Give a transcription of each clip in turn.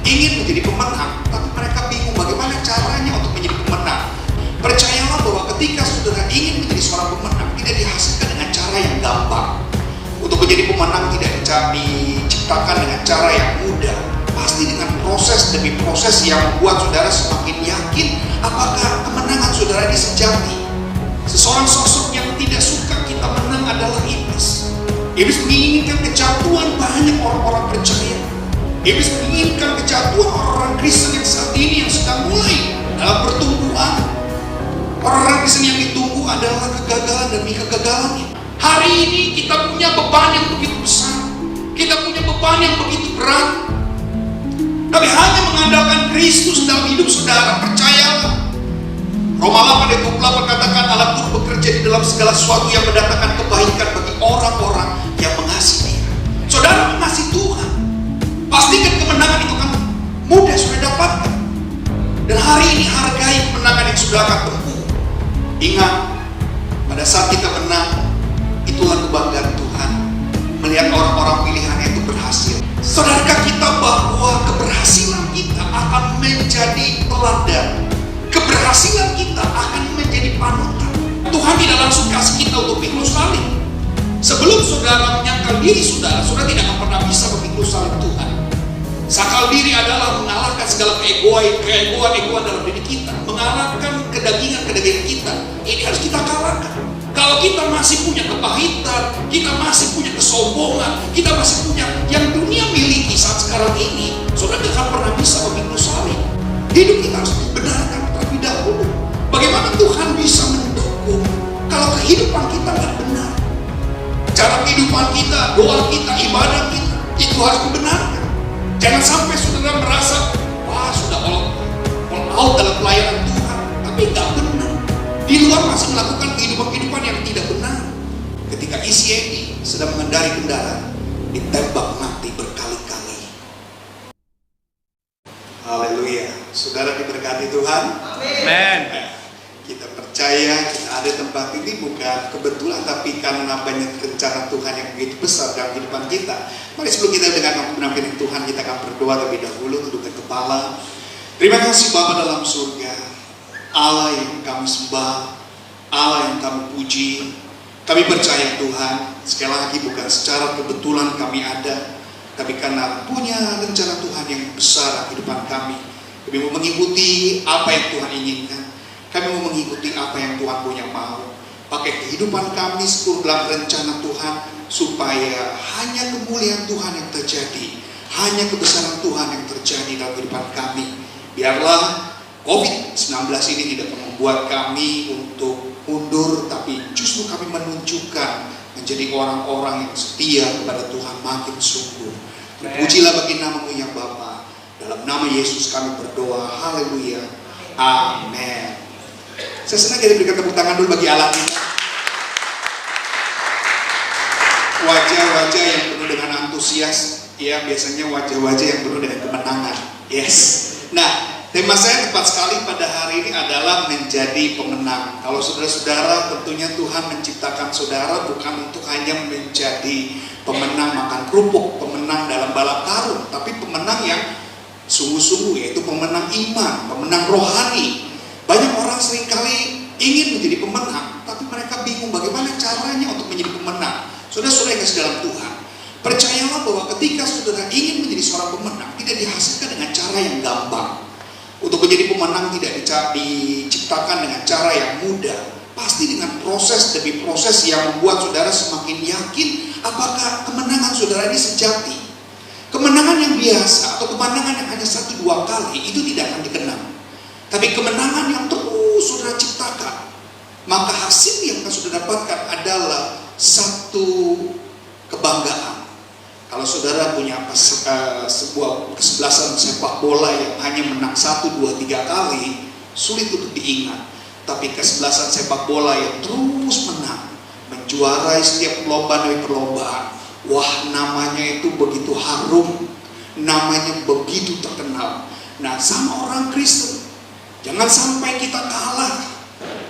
ingin menjadi pemenang, tapi mereka bingung bagaimana caranya untuk menjadi pemenang. Percayalah bahwa ketika saudara ingin menjadi seorang pemenang, tidak dihasilkan dengan cara yang gampang. Untuk menjadi pemenang tidak diciptakan dengan cara yang mudah. Pasti dengan proses demi proses yang membuat saudara semakin yakin apakah kemenangan saudara ini sejati. Seseorang sosok yang tidak suka kita menang adalah iblis. Iblis menginginkan kejatuhan banyak orang-orang percaya. Iblis menginginkan kejatuhan orang-orang Kristen yang saat ini yang sedang mulai dalam pertumbuhan. Orang-orang Kristen yang ditunggu adalah kegagalan demi kegagalannya. Hari ini kita punya beban yang begitu besar. Kita punya beban yang begitu berat. Tapi hanya mengandalkan Kristus dalam hidup saudara, percayalah. Roma 8 ayat 28 katakan Allah turut bekerja di dalam segala sesuatu yang mendatangkan kebaikan bagi orang-orang yang mengasihi Dia. Saudara mengasihi Tuhan, pastikan kemenangan itu akan mudah sudah dapatkan. Dan hari ini hargai kemenangan yang sudah akan tempuh. Ingat, pada saat kita menang, itulah kebanggaan Tuhan. Melihat orang-orang pilihannya itu berhasil. Saudarkah kita bahwa keberhasilan kita akan menjadi teladan? Keberhasilan kita akan menjadi panutan. Tuhan tidak langsung kasih kita untuk pikul salib. Sebelum saudara menyangkal diri saudara tidak akan pernah bisa memikul salib Tuhan. Sakal diri adalah mengalahkan segala keegoan dalam diri kita, mengalahkan kedagingan kita. Ini harus kita kalahkan. Kalau kita masih punya kepahitan, kita masih punya kesombongan, kita masih punya yang dunia miliki saat sekarang ini, saudara tidak akan pernah bisa memikul salib. Hidup kita harus dibenarkan terlebih dahulu. Bagaimana Tuhan bisa mendukung kalau kehidupan kita tidak benar? Cara kehidupan kita, doa kita, ibadah kita, itu harus dibenarkan. Jangan sampai saudara merasa, wah sudah all out dalam pelayanan Tuhan, tapi tidak benar. Di luar masih melakukan kehidupan yang tidak benar. Ketika ICAD sedang mengendari kendaraan, ditembak mati berkali-kali. Haleluya. Saudara diberkati Tuhan. Amin. Kita percaya kita ada tempat ini bukan kebetulan, tapi karena banyak rencana Tuhan yang begitu besar dalam kehidupan kita. Mari sebelum kita dengarkan kebenaran Tuhan, kita akan berdoa terlebih dahulu, tundukkan kepala. Terima kasih Bapa dalam surga, Allah yang kami sembah, Allah yang kami puji. Kami percaya Tuhan, sekali lagi bukan secara kebetulan kami ada, tapi karena punya rencana Tuhan yang besar dalam kehidupan kami. Kami mau mengikuti apa yang Tuhan inginkan. Kami mau mengikuti apa yang Tuhan punya mau. Pakai kehidupan kami seluruh dalam rencana Tuhan, supaya hanya kemuliaan Tuhan yang terjadi, hanya kebesaran Tuhan yang terjadi dalam kehidupan kami. Biarlah COVID-19 ini tidak membuat kami untuk mundur, tapi justru kami menunjukkan menjadi orang-orang yang setia kepada Tuhan makin sungguh. Pujilah bagi nama-Mu ya Bapa. Dalam nama Yesus kami berdoa. Haleluya. Amin. Saya senang jadi berikan tepuk tangan dulu bagi Allah kita. Wajah-wajah yang penuh dengan antusias, ya biasanya wajah-wajah yang penuh dengan kemenangan. Yes. Nah, tema saya tepat sekali pada hari ini adalah menjadi pemenang. Kalau saudara-saudara, tentunya Tuhan menciptakan saudara bukan untuk hanya menjadi pemenang makan kerupuk, pemenang dalam balap karung, tapi pemenang yang sungguh-sungguh, yaitu pemenang iman, pemenang rohani. Banyak orang seringkali ingin menjadi pemenang, tapi mereka bingung bagaimana caranya untuk menjadi pemenang. Saudara-saudara yang kasih dalam Tuhan, percayalah bahwa ketika saudara ingin menjadi seorang pemenang, tidak dihasilkan dengan cara yang gampang. Untuk menjadi pemenang tidak diciptakan dengan cara yang mudah. Pasti dengan proses demi proses yang membuat saudara semakin yakin apakah kemenangan saudara ini sejati. Kemenangan yang biasa atau kemenangan yang hanya 1-2 kali itu tidak akan dikenang. Tapi kemenangan yang terus saudara ciptakan, maka hasil yang akan saudara dapatkan adalah satu kebanggaan. Kalau saudara punya sebuah kesebelasan sepak bola yang hanya menang 1, 2, 3 kali, sulit untuk diingat. Tapi kesebelasan sepak bola yang terus menang, menjuarai setiap perlombaan demi perlombaan, wah namanya itu begitu harum, namanya begitu terkenal. Nah sama orang Kristen, jangan sampai kita kalah.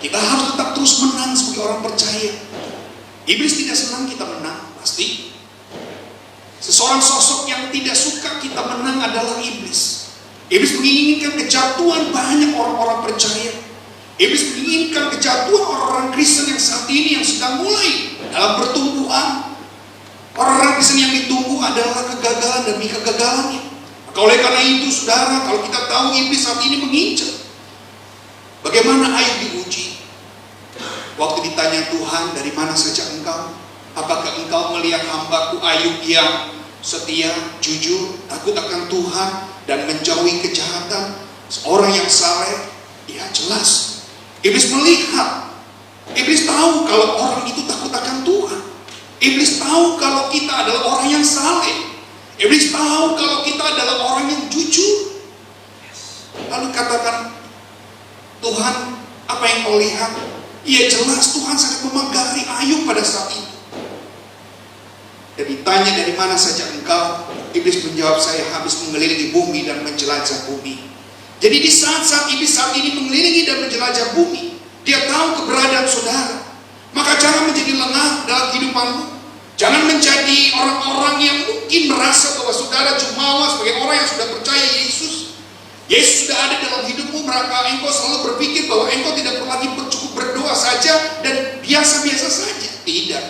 Kita harus tetap terus menang sebagai orang percaya. Iblis tidak senang kita menang, pasti. Seseorang sosok yang tidak suka kita menang adalah iblis. Iblis menginginkan kejatuhan banyak orang-orang percaya. Iblis menginginkan kejatuhan orang-orang Kristen yang saat ini yang sedang mulai dalam pertumbuhan. Orang-orang Kristen yang ditunggu adalah kegagalan demi kegagalannya. Maka oleh karena itu saudara, kalau kita tahu iblis saat ini mengincar, bagaimana Ayub diuji? Waktu ditanya Tuhan, dari mana saja engkau? Apakah engkau melihat hambaku Ayub yang setia, jujur, takut akan Tuhan, dan menjauhi kejahatan? Seorang yang saleh, ya jelas. Iblis melihat, iblis tahu kalau orang itu takut akan Tuhan. Iblis tahu kalau kita adalah orang yang saleh. Iblis tahu kalau kita adalah orang yang jujur. Lalu katakan, Tuhan, apa yang kau lihat? Ya jelas Tuhan sangat memagari Ayub pada saat itu. Dan ditanya dari mana saja engkau? Iblis menjawab, saya habis mengelilingi bumi dan menjelajah bumi. Jadi di saat-saat iblis saat ini mengelilingi dan menjelajah bumi, dia tahu keberadaan saudara. Maka jangan menjadi lengah dalam kehidupanmu. Jangan menjadi orang-orang yang mungkin merasa bahwa saudara jumawa sebagai orang yang sudah percaya Yesus. Yesus sudah ada dalam hidupmu, maka engkau selalu berpikir bahwa engkau tidak perlu lagi cukup berdoa saja dan biasa-biasa saja. Tidak.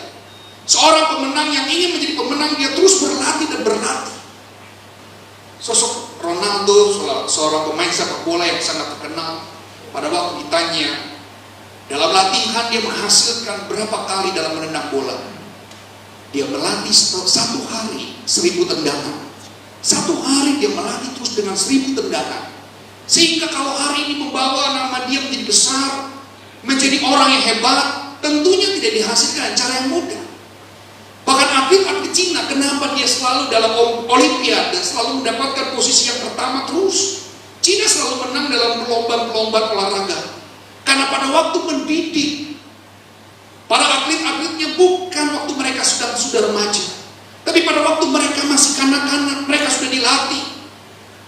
Seorang pemenang yang ingin menjadi pemenang, dia terus berlatih dan berlatih. Sosok Ronaldo, seorang pemain sepak bola yang sangat terkenal, pada waktu ditanya dalam latihan dia menghasilkan berapa kali dalam menendang bola. Dia melatih satu hari 1000 tendangan. Satu hari dia melatih terus dengan 1000 tendangan. Sehingga kalau hari ini membawa nama dia menjadi besar, menjadi orang yang hebat, tentunya tidak dihasilkan dengan cara yang mudah. Bahkan atlet-atlet Cina, kenapa dia selalu dalam olimpiade, selalu mendapatkan posisi yang pertama terus? Cina selalu menang dalam perlombaan-perlombaan olahraga. Karena pada waktu mendidik para atlet-atletnya bukan waktu mereka sudah remaja, tapi pada waktu mereka masih kanak-kanak, mereka sudah dilatih.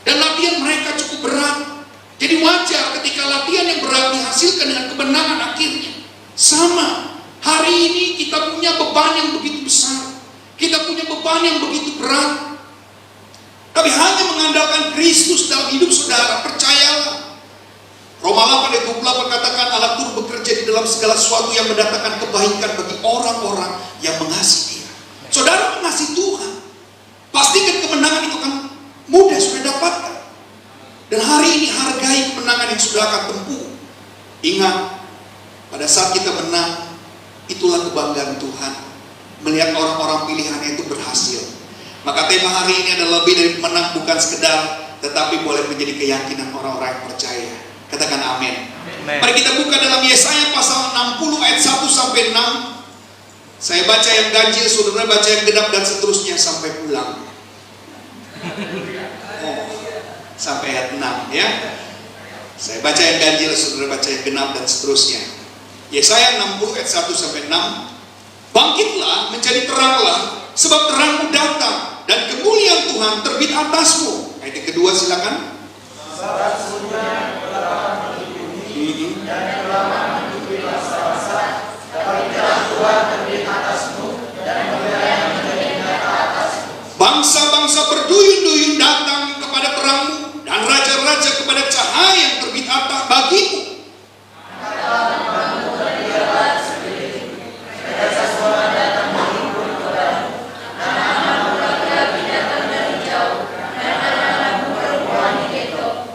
Dan latihan mereka cukup berat. Jadi wajar ketika latihan yang berat dihasilkan dengan kemenangan akhirnya. Sama, hari ini kita punya beban yang begitu besar. Kita punya beban yang begitu berat. Tapi hanya mengandalkan Kristus dalam hidup saudara, percayalah. Roma 8 ayat 28 katakan Allah turut bekerja di dalam segala sesuatu yang mendatangkan kebaikan bagi orang-orang yang mengasihi Dia. Saudara mengasihi Tuhan, pastikan kemenangan itu akan mudah sudah dapatkan. Dan hari ini hargai kemenangan yang sudah akan tempuh. Ingat, pada saat kita menang, itulah kebanggaan Tuhan. Melihat orang-orang pilihannya itu berhasil. Maka tema hari ini adalah lebih dari menang, bukan sekedar, tetapi boleh menjadi keyakinan orang-orang yang percaya. Katakan amin. Mari kita buka dalam Yesaya pasal 60 ayat 1 sampai 6. Saya baca yang ganjil, saudara baca yang genap dan seterusnya sampai pulang. Sampai ayat 6 ya. Saya baca yang ganjil, saudara baca yang genap dan seterusnya. Yesaya 60 ayat 1 sampai 6. Bangkitlah, menjadi teranglah, sebab terangmu datang dan kemuliaan Tuhan terbit atasmu. Ayat yang kedua silakan. Bangsa-bangsa berduyun-duyun datang kepada terangmu, dan raja-raja kepada cahaya yang terbit atas bagimu.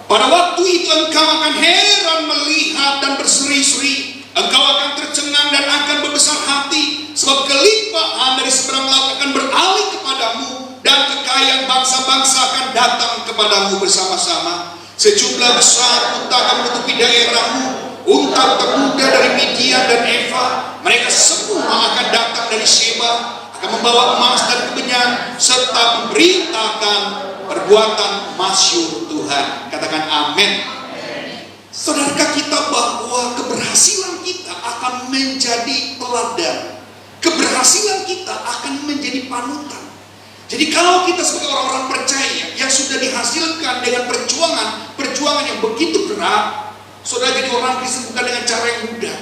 Pada waktu itu engkau akan heran melihat dan berseri-seri. Engkau akan tercengang dan akan berbesar hati, sebab kelimpahan dari seberang laut akan beralih kepadamu, dan kekayaan bangsa-bangsa akan datang kepadamu bersama-sama. Sejumlah besar unta akan menutupi daerahmu, unta muda dari Midian dan Eva. Mereka semua akan datang dari Sheba, akan membawa emas dan kemenyan, serta memberitakan perbuatan masyhur Tuhan. Katakan amin. Saudarakah kita bahwa keberhasilan kita akan menjadi teladan, keberhasilan kita akan menjadi panutan. Jadi kalau kita sebagai orang-orang percaya yang sudah dihasilkan dengan perjuangan yang begitu berat, saudara jadi orang Kristen bukan dengan cara yang mudah.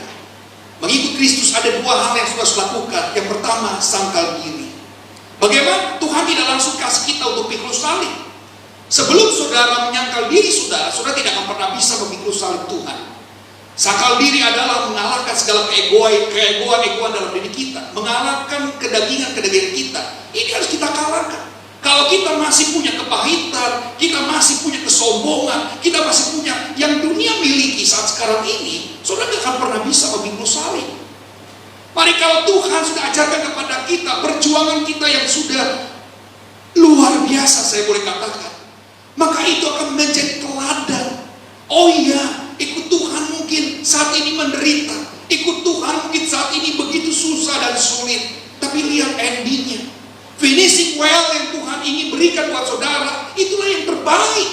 Mengikut Kristus ada dua hal yang harus lakukan. Yang pertama, sangkal diri. Bagaimana? Tuhan tidak langsung kasih kita untuk pikul salib. Sebelum saudara menyangkal diri saudara, saudara tidak akan pernah bisa memikul salib Tuhan. Sangkal diri adalah mengalahkan segala keegoan dalam diri kita, mengalahkan kedagingan kita. Ini harus kita kalahkan. Kalau kita masih punya kepahitan, kita masih punya kesombongan, kita masih punya yang dunia miliki saat sekarang ini, saudara tidak akan pernah bisa memikul salib. Mari kalau Tuhan sudah ajarkan kepada kita perjuangan kita yang sudah luar biasa, saya boleh katakan, maka itu akan menjadi teladan. Oh iya, ikut Tuhan mungkin saat ini menderita, ikut Tuhan mungkin saat ini begitu susah dan sulit, tapi lihat endingnya, finishing well yang Tuhan ingin berikan buat saudara, itulah yang terbaik.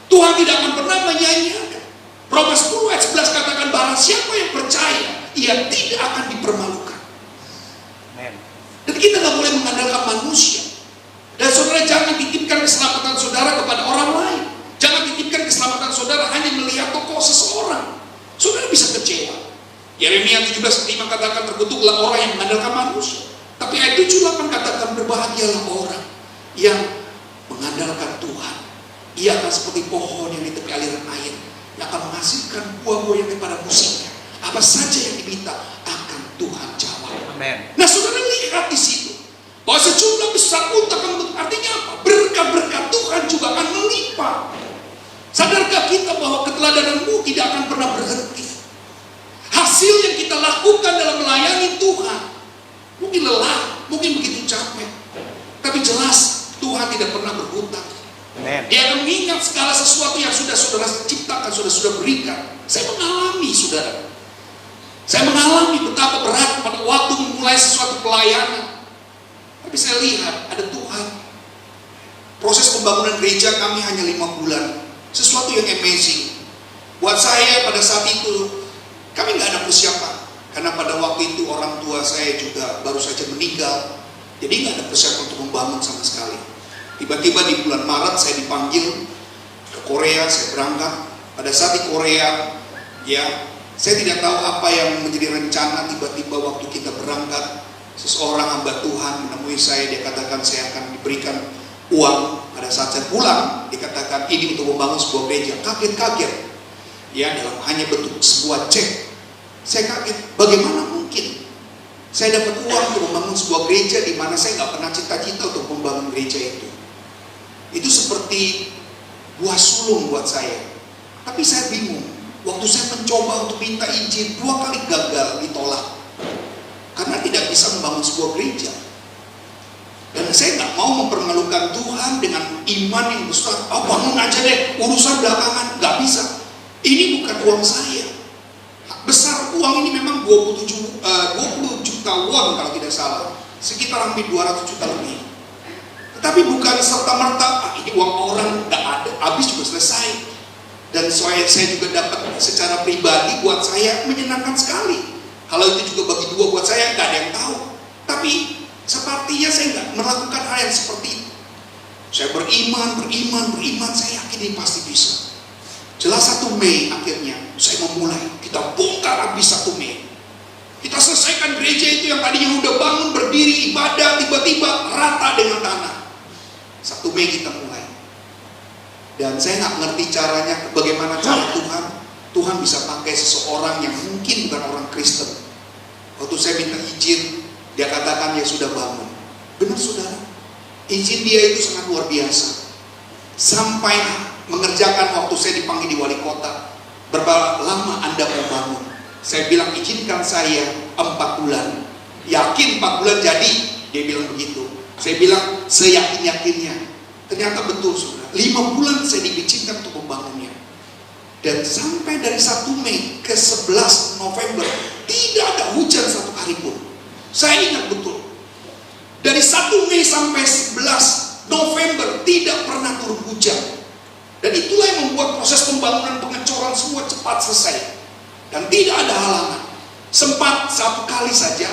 Tuhan tidak akan pernah menyanyiakan. Roma 10 ayat 11 katakan, barang siapa yang percaya, ia tidak akan dipermalukan. Dan kita nggak boleh mengandalkan manusia. Dan saudara jangan titipkan keselamatan saudara kepada orang lain. Jangan titipkan keselamatan saudara hanya melihat tokoh seseorang. Saudara bisa kecewa. Yeremia 17:5 katakan, terkutuklah orang yang mengandalkan manusia. Tapi ayat 7:8 katakan, berbahagialah orang yang mengandalkan Tuhan. Ia akan seperti pohon yang di tepi aliran air, yang akan menghasilkan buah-buah yang daripada musimnya. Apa saja yang diminta akan Tuhan jawab. Amen. Nah, saudara lihat di situ bahwa sejumlah besar unta akan, artinya apa? Berkat-berkat Tuhan juga akan melimpah. Sadarkah kita bahwa keteladananmu tidak akan pernah berhenti? Hasil yang kita lakukan dalam melayani Tuhan, mungkin lelah, mungkin begitu capek, tapi jelas Tuhan tidak pernah berhutang. Dia akan mengingat segala sesuatu yang sudah saudara ciptakan, sudah berikan. Saya mengalami, saudara. Saya mengalami betapa berat pada waktu memulai sesuatu pelayanan. Tapi saya lihat ada Tuhan. Proses pembangunan gereja kami hanya 5 bulan. Sesuatu yang amazing. Buat saya pada saat itu, kami nggak ada persiapan. Karena pada waktu itu orang tua saya juga baru saja meninggal. Jadi nggak ada persiapan untuk membangun sama sekali. Tiba-tiba di bulan Maret saya dipanggil ke Korea, saya berangkat. Pada saat di Korea, ya, saya tidak tahu apa yang menjadi rencana. Tiba-tiba waktu kita berangkat, seseorang hamba Tuhan menemui saya. Dia katakan saya akan diberikan uang. Pada saat saya pulang, dikatakan ini untuk membangun sebuah gereja. Kaget-kaget, ya, dalam hanya bentuk sebuah cek. Saya kaget, bagaimana mungkin saya dapat uang untuk membangun sebuah gereja di mana saya nggak pernah cita-cita untuk membangun gereja itu. Itu seperti buah sulung buat saya. Tapi saya bingung. Waktu saya mencoba untuk minta izin, 2 kali gagal, ditolak. Karena tidak bisa membangun sebuah gereja. Dan saya nggak mau mempermalukan Tuhan dengan iman yang besar. Oh, bangun aja deh, urusan belakangan. Nggak bisa. Ini bukan uang saya. Besar uang ini memang 20 juta won kalau tidak salah. Sekitar hampir 200 juta lebih. Tetapi bukan serta-merta, ini uang orang, nggak ada, habis juga selesai. Dan saya juga dapat secara pribadi buat saya menyenangkan sekali. Kalau itu juga bagi 2 buat saya, nggak ada yang tahu. Tapi sepertinya saya nggak melakukan hal yang seperti itu. Saya beriman, saya yakin ini pasti bisa. Jelas 1 Mei akhirnya saya memulai, kita bongkar habis 1 Mei. Kita selesaikan gereja itu yang tadinya udah bangun, berdiri, ibadah, tiba-tiba rata dengan tanah. 1 Mei kita mulai. Dan saya nggak ngerti caranya, bagaimana cara Tuhan bisa pakai seseorang yang mungkin bukan orang Kristen. Waktu saya minta izin, dia katakan dia sudah bangun. Benar saudara, izin dia itu sangat luar biasa. Sampai mengerjakan waktu saya dipanggil di wali kota, berapa lama Anda mau bangun? Saya bilang izinkan saya 4 bulan. Yakin 4 bulan jadi? Dia bilang begitu. Saya bilang seyakin-yakinnya. Ternyata betul saudara, 5 bulan saya diizinkan untuk membangunnya. Dan sampai dari 1 Mei ke 11 November tidak ada hujan 1 hari pun. Saya ingat betul. Dari 1 Mei sampai 11 November tidak pernah turun hujan. Dan itulah yang membuat proses pembangunan pengecoran semua cepat selesai. Dan tidak ada halangan. Sempat 1 kali saja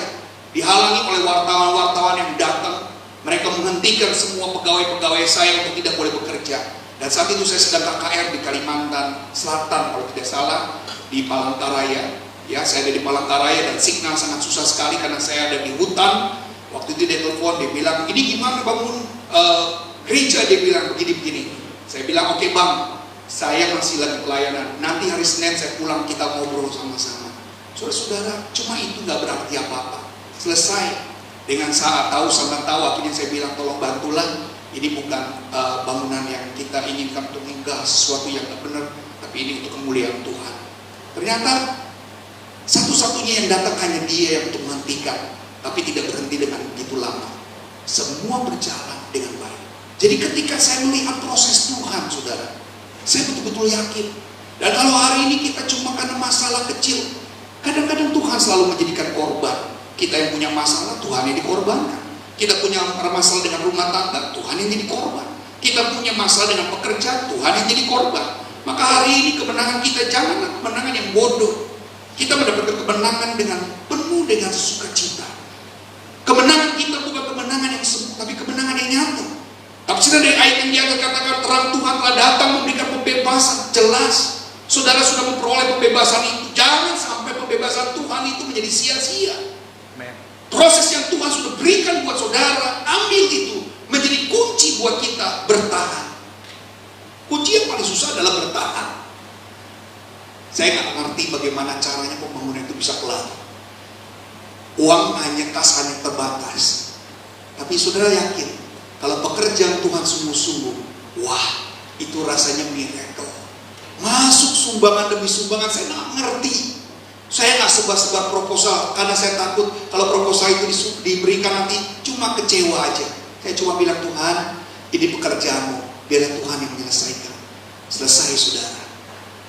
dihalangi oleh wartawan-wartawan yang datang. Mereka menghentikan semua pegawai-pegawai saya untuk tidak boleh bekerja. Dan saat itu saya sedang KKR di Kalimantan Selatan kalau tidak salah, di Palangkaraya. Ya, saya ada di Palangkaraya dan signal sangat susah sekali karena saya ada di hutan. Waktu itu dia telepon, dia bilang, ini gimana bangun gereja, dia bilang begini-begini. Saya bilang, oke bang, saya masih lagi pelayanan, nanti hari Senin saya pulang, kita ngobrol sama-sama. Saudara-saudara, cuma itu gak berarti apa-apa. Selesai. Dengan saat tahu sama tahu, akhirnya saya bilang, tolong bantulah. Ini bukan bangunan yang kita inginkan untuk menggah sesuatu yang gak benar, tapi ini untuk kemuliaan Tuhan. Ternyata satu-satunya yang datang hanya dia yang untuk menghentikan, tapi tidak berhenti dengan begitu lama. Semua berjalan dengan baik. Jadi ketika saya melihat proses Tuhan, saudara, saya betul-betul yakin. Dan kalau hari ini kita cuma karena masalah kecil, kadang-kadang Tuhan selalu menjadikan korban. Kita yang punya masalah, Tuhan yang dikorbankan. Kita punya masalah dengan rumah tangga, Tuhan yang jadi korban. Kita punya masalah dengan pekerjaan, Tuhan yang jadi korban. Maka hari ini kemenangan kita janganlah kemenangan yang bodoh. Kita mendapatkan kemenangan dengan penuh dengan sukacita. Kemenangan kita bukan kemenangan yang semu, tapi kemenangan yang nyata. Tapi dari ayat yang dia katakan, terang Tuhan telah datang memberikan pembebasan. Jelas, saudara sudah memperoleh pembebasan itu. Jangan sampai pembebasan Tuhan itu menjadi sia-sia. Proses yang Tuhan sudah berikan buat saudara, ambil itu, menjadi kunci buat kita bertahan. Kunci yang paling susah adalah bertahan. Saya nggak ngerti bagaimana caranya pembangunan itu bisa kelar. Uang hanya, kas hanya terbatas. Tapi saudara yakin, kalau pekerjaan Tuhan sungguh-sungguh, wah, itu rasanya miracle. Masuk sumbangan demi sumbangan, saya nggak ngerti. Saya nggak sebar-sebar proposal, karena saya takut kalau proposal itu diberikan nanti cuma kecewa aja. Saya cuma bilang, Tuhan, ini pekerjaanmu, biarlah Tuhan yang menyelesaikan. Selesai, saudara.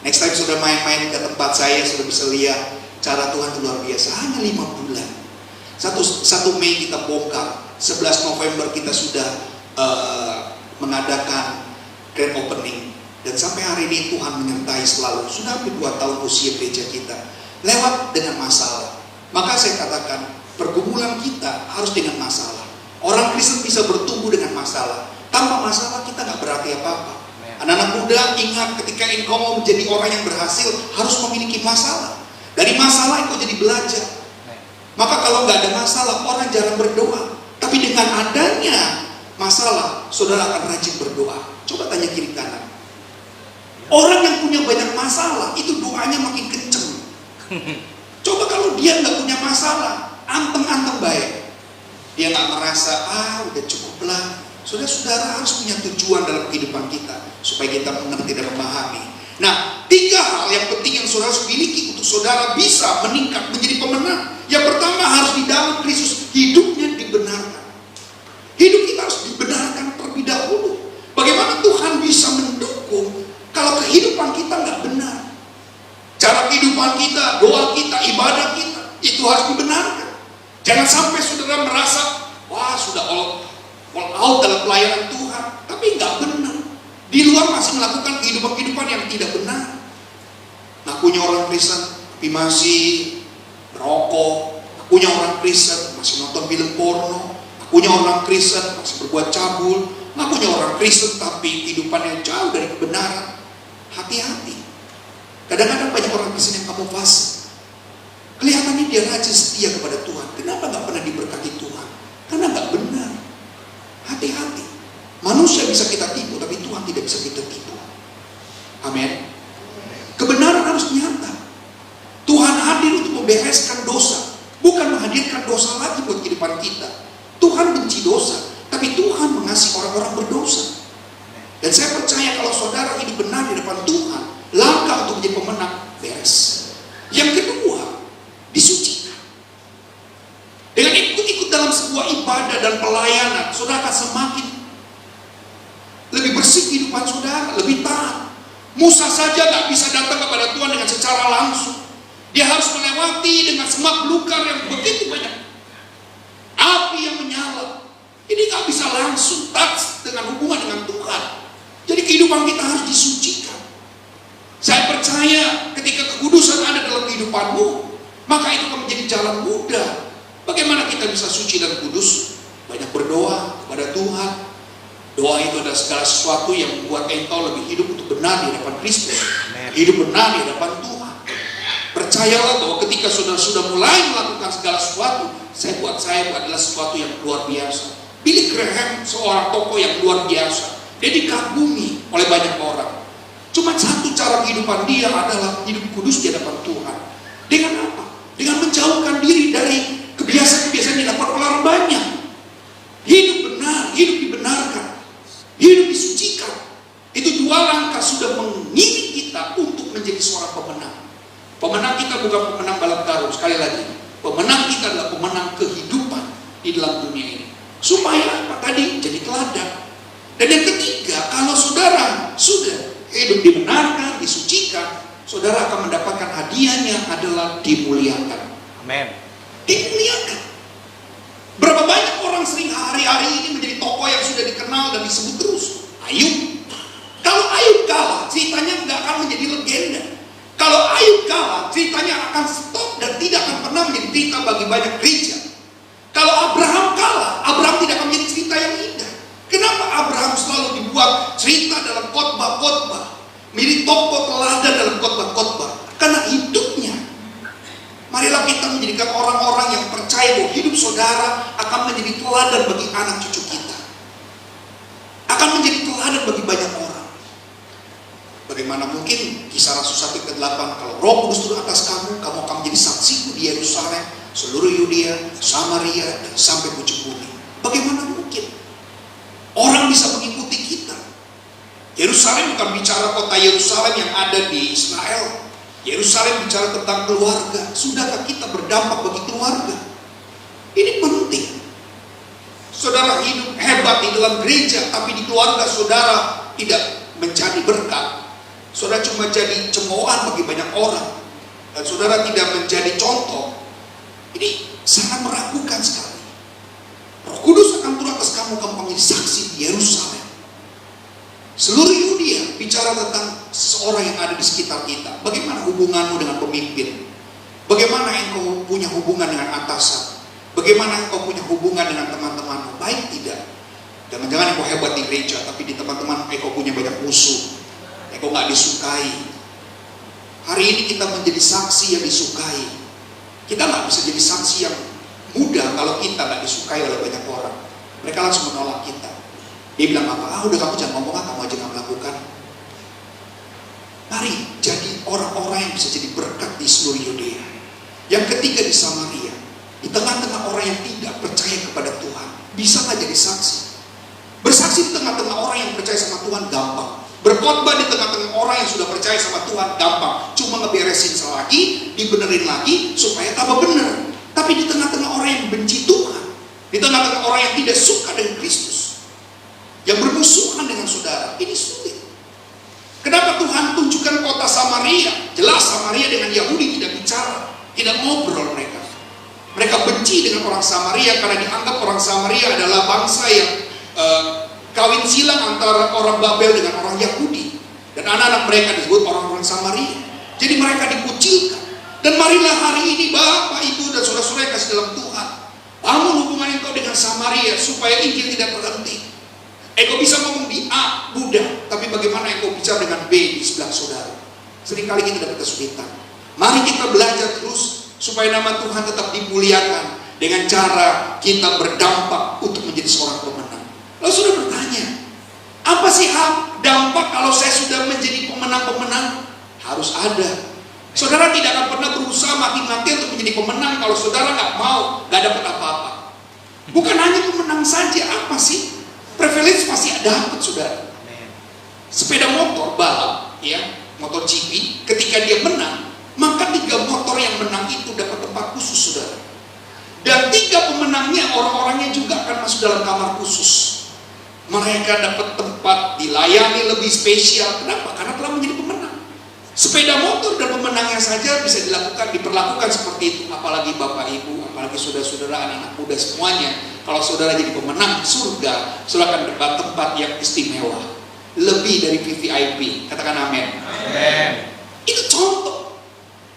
Next time sudah main-main ke tempat saya, sudah bisa lihat cara Tuhan itu luar biasa. Hanya 5 bulan. 1 Mei kita bongkar, 11 November kita sudah mengadakan grand opening. Dan sampai hari ini Tuhan menyertai selalu. Sudah hampir 2 tahun usia gereja kita. Lewat dengan masalah. Maka saya katakan, pergumulan kita harus dengan masalah. Orang Kristen bisa bertumbuh dengan masalah. Tanpa masalah kita nggak berarti apa-apa. Anak-anak muda, ingat, ketika engkau mau menjadi orang yang berhasil, harus memiliki masalah. Dari masalah engkau jadi belajar. Maka kalau nggak ada masalah, orang jarang berdoa. Tapi dengan adanya masalah, saudara akan rajin berdoa. Coba tanya kiri kanan. Orang yang punya banyak masalah, itu doanya makin kenceng. Coba kalau dia nggak punya masalah, anteng-anteng baik, dia nggak merasa udah cukup lah. Saudara-saudara harus punya tujuan dalam kehidupan kita supaya kita mengerti dan memahami. Nah, 3 hal yang penting yang saudara harus miliki untuk saudara bisa meningkat menjadi pemenang. Yang pertama, harus di dalam Kristus hidupnya dibenarkan. Hidup kita harus dibenarkan terlebih dahulu. Bagaimana Tuhan bisa mendukung kalau kehidupan kita nggak benar? Cara kehidupan kita, doa kita, ibadah kita, itu harus dibenarkan. Jangan sampai saudara merasa, wah sudah all out dalam pelayanan Tuhan, tapi nggak benar. Di luar masih melakukan kehidupan-kehidupan yang tidak benar. Ngakunya orang Kristen, tapi masih merokok. Ngakunya orang Kristen, masih nonton film porno. Ngakunya orang Kristen, masih berbuat cabul. Ngakunya orang Kristen, tapi kehidupannya jauh dari kebenaran. Hati-hati. Kadang-kadang banyak orang Kristen yang kamuflase. Kelihatannya dia rajin setia kepada Tuhan. Kenapa nggak pernah diberkati Tuhan? Karena nggak benar. Hati-hati. Manusia bisa kita tipu, tapi Tuhan tidak bisa kita tipu. Amin. Kebenaran harus nyata. Tuhan hadir untuk membereskan dosa, bukan menghadirkan dosa lagi buat kehidupan kita. Tuhan benci dosa, tapi Tuhan mengasihi orang-orang berdosa. Dan saya percaya kalau saudara hidup benar di depan Tuhan, langkah untuk menjadi pemenang beres. Yang kedua, disucikan. Dengan ikut-ikut dalam sebuah ibadah dan pelayanan, saudara akan semakin lebih bersih kehidupan saudara, lebih taat. Musa saja gak bisa datang kepada Tuhan dengan secara langsung. Dia harus melewati dengan semak belukar yang begitu banyak, api yang menyala. Ini gak bisa langsung touch dengan hubungan dengan Tuhan. Jadi kehidupan kita harus disucikan. Saya percaya ketika kekudusan ada dalam kehidupanmu, maka itu akan menjadi jalan mudah. Bagaimana kita bisa suci dan kudus? Banyak berdoa kepada Tuhan. Doa itu adalah segala sesuatu yang membuat engkau lebih hidup untuk benar di hadapan Kristus. Hidup benar di hadapan Tuhan. Percayalah bahwa ketika saudara sudah mulai melakukan segala sesuatu, saya buat adalah sesuatu yang luar biasa. Billy Graham seorang tokoh yang luar biasa. Dia dikagumi oleh banyak orang. Cuma satu cara kehidupan dia adalah hidup kudus di hadapan Tuhan. Dengan apa? Dengan menjauhkan diri dari kebiasaan-kebiasaan yang dilakukan oleh orang banyak. Hidup benar, hidup dibenarkan, hidup disucikan. Itu dua langkah sudah mengiring kita untuk menjadi seorang pemenang. Pemenang kita bukan pemenang balap karung, sekali lagi. Pemenang kita adalah pemenang kehidupan di dalam dunia ini. Supaya apa tadi? Jadi teladan. Dan yang ketiga, kalau saudara sudah hidup dibenarkan, disucikan, saudara akan mendapatkan hadiahnya adalah dimuliakan. Amin. Dimuliakan. Berapa banyak orang sering hari-hari ini menjadi tokoh yang sudah dikenal dan disebut terus. Ayub. Kalau Ayub kalah, ceritanya nggak akan menjadi legenda. Kalau Ayub kalah, ceritanya akan stop dan tidak akan pernah menjadi cerita bagi banyak gereja. Kalau Abraham kalah, Abraham tidak akan menjadi cerita yang indah. Kenapa Abraham selalu dibuat cerita dalam khotbah-khotbah, menjadi tokoh teladan dalam khotbah-khotbah? Karena hidupnya. Marilah kita menjadikan orang-orang yang percaya bahwa hidup saudara akan menjadi teladan bagi anak cucu kita. Akan menjadi teladan bagi banyak orang. Bagaimana mungkin Kisah Rasul 1 ke 8, kalau Roh Kudus turun atas kamu, kamu akan menjadi saksiku di Yerusalem, seluruh Yudea, Samaria, dan sampai ujung bumi. Bagaimana mungkin orang bisa mengikuti kita? Yerusalem bukan bicara kota Yerusalem yang ada di Israel. Yerusalem bicara tentang keluarga. Sudahkah kita berdampak bagi keluarga? Ini penting. Saudara hidup hebat di dalam gereja, tapi di keluarga saudara tidak menjadi berkat. Saudara cuma jadi cemoohan bagi banyak orang, dan saudara tidak menjadi contoh. Ini sangat meragukan sekali. Roh Kudus akan turun atas kamu, kamu menjadi saksi di Yerusalem. Seluruh Yudea bicara tentang seseorang yang ada di sekitar kita. Bagaimana hubunganmu dengan pemimpin? Bagaimana engkau punya hubungan dengan atasan? Bagaimana engkau punya hubungan dengan teman-temanmu? Baik tidak? Jangan-jangan engkau hebat di gereja, tapi di teman-teman engkau punya banyak musuh. Engkau gak disukai. Hari ini kita menjadi saksi yang disukai. Kita gak bisa jadi saksi yang mudah kalau kita gak disukai oleh banyak orang. Mereka langsung menolak kita. Dia bilang apa? Udah kamu jangan ngomong, kamu aja gak melakukan. Mari jadi orang-orang yang bisa jadi berkat di seluruh Yudea. Yang ketiga di Samaria, di tengah-tengah orang yang tidak percaya kepada Tuhan, bisa gak jadi saksi? Bersaksi di tengah-tengah orang yang percaya sama Tuhan gampang. Berkhotbah di tengah-tengah orang yang sudah percaya sama Tuhan gampang. Cuma ngeberesin lagi, dibenerin lagi supaya tambah benar. Tapi di tengah-tengah orang yang benci Tuhan, di tengah-tengah orang yang tidak suka dengan Kristus, yang bermusuhan dengan saudara, ini sulit. Kenapa Tuhan tunjukkan kota Samaria? Jelas Samaria dengan Yahudi tidak bicara, tidak ngobrol mereka. Mereka benci dengan orang Samaria karena dianggap orang Samaria adalah bangsa yang kawin silang antara orang Babel dengan orang Yahudi. Dan anak-anak mereka disebut orang-orang Samaria. Jadi mereka dikucilkan. Dan marilah hari ini Bapak, Ibu, dan saudara-saudara yang kasih dalam Tuhan, bangun hubungan engkau dengan Samaria supaya Injil tidak berhenti. Engkau bisa ngomong di A, mudah, tapi bagaimana engkau bicara dengan B di sebelah saudara? Seringkali kita dapat kesulitan. Mari kita belajar terus supaya nama Tuhan tetap dimuliakan dengan cara kita berdampak untuk menjadi seorang pemenang. Lalu sudah bertanya, apa sih dampak kalau saya sudah menjadi pemenang-pemenang? Harus ada. Saudara tidak akan pernah berusaha mati-matian untuk menjadi pemenang kalau saudara nggak mau, nggak dapat apa-apa. Bukan hanya pemenang saja, apa sih? Privilege pasti dapat, saudara. Sepeda motor balap, ya, motor GP, ketika dia menang, maka 3 motor yang menang itu dapat tempat khusus, saudara. Dan 3 pemenangnya, orang-orangnya juga akan masuk dalam kamar khusus. Mereka dapat tempat dilayani lebih spesial. Kenapa? Karena telah menjadi pemenang. Sepeda motor dan pemenangnya saja bisa diperlakukan seperti itu. Apalagi Bapak Ibu, apalagi saudara-saudara, anak-anak muda semuanya. Kalau saudara jadi pemenang surga, saudara akan dapat tempat yang istimewa, lebih dari VVIP. Katakan amin. Amin. Itu contoh.